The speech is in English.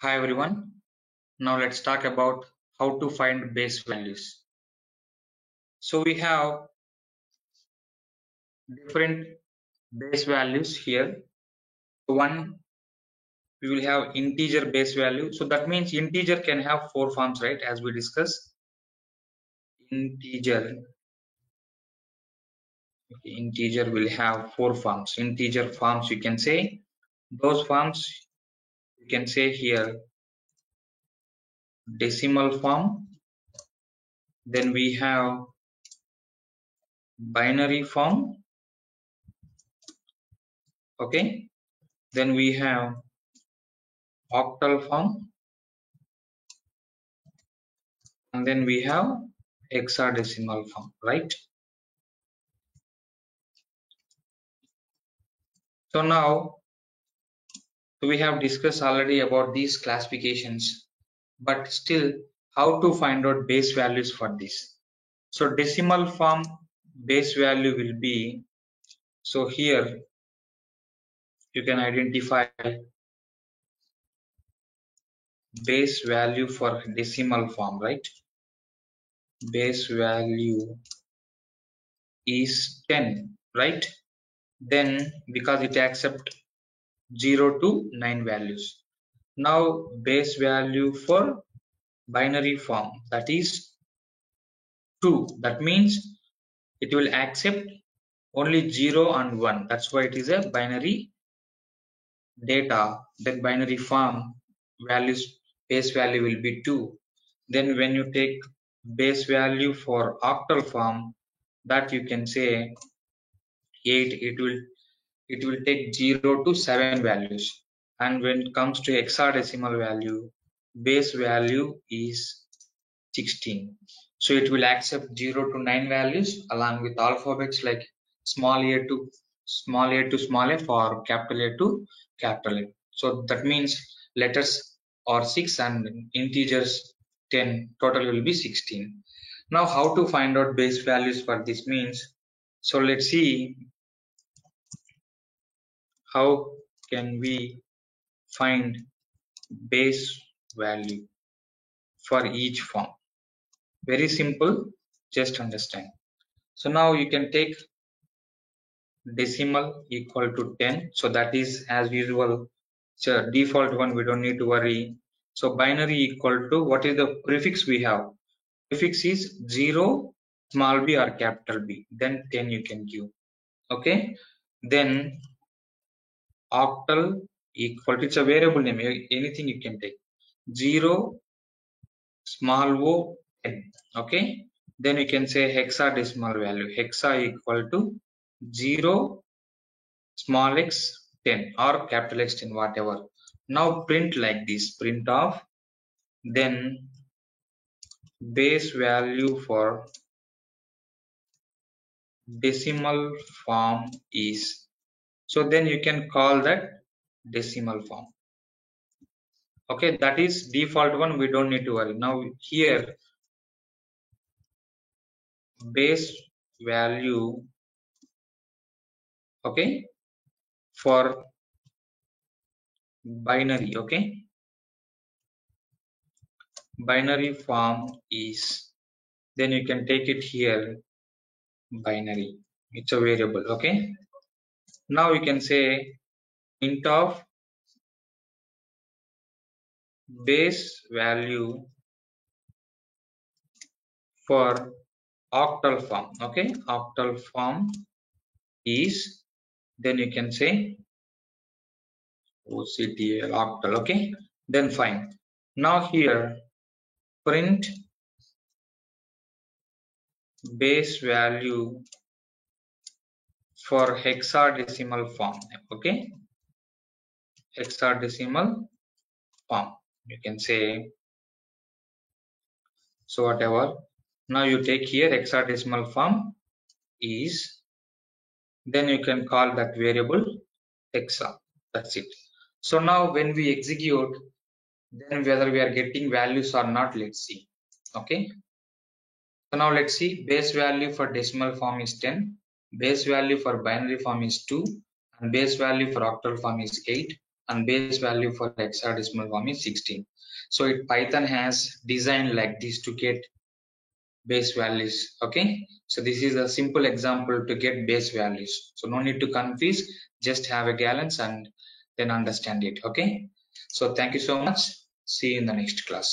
Hi everyone. Now let's talk about how to find base values. So we have different base values here. One, we will have integer base value. So that means integer can have four forms, right? As we discussed, integer. Integer will have four forms. Integer forms you can say. Those forms you can say here decimal form. Then we have binary form. Okay. Then we have octal form. And then we have hexadecimal form, right? So now we have discussed already about these classifications, but still how to find out base values for this. So decimal form base value will be, so here you can identify base value for decimal form, right? Base value is 10, right? Then because it accepts 0 to 9 values. Now base value for binary form, that is 2. That means it will accept only 0 and 1. That's why it is a binary data. Then binary form values base value will be 2. Then when you take base value for octal form, that you can say 8. It will take 0 to 7 values. And when it comes to hexadecimal value, base value is 16. So it will accept 0 to 9 values along with alphabets like small a to small f or capital A to capital A. So that means letters are 6 and integers 10. Total will be 16. Now how to find out base values for this means? So let's see how can we find base value for each form. Very simple, just understand. So now you can take decimal equal to 10. So that is as usual. So default one, we don't need to worry. So binary equal to, what is the prefix we have? Prefix is 0, small b or capital B. Then 10 you can give. Okay. Then octal equal to, it's a variable name. Anything you can take. 0, small o, 10. Okay. Then you can say hexadecimal value. Hexa equal to 0, small x 10 or capital X 10, whatever. Now print like this, print of, then base value for decimal form is, so then you can call that decimal form. Okay, that is default one, we don't need to worry. Now here base value, okay, for binary, okay, binary form is, then you can take it here binary, it's a variable. Okay, now you can say int of base value for octal form. Okay, octal form is, then you can say OCTL octal. Okay, then fine. Now here print base value for hexadecimal form. Okay, hexadecimal form, you can say, so whatever. Now you take here hexadecimal form is, then you can call that variable hexa. That's it. So now when we execute, then whether we are getting values or not, let's see. Okay, so now let's see. Base value for decimal form is 10, base value for binary form is 2, and base value for octal form is 8, and base value for hexadecimal form is 16. So Python has designed like this to get base values. Okay, so this is a simple example to get base values, so no need to confuse, just have a glance and then understand it. Okay, so thank you so much, see you in the next class.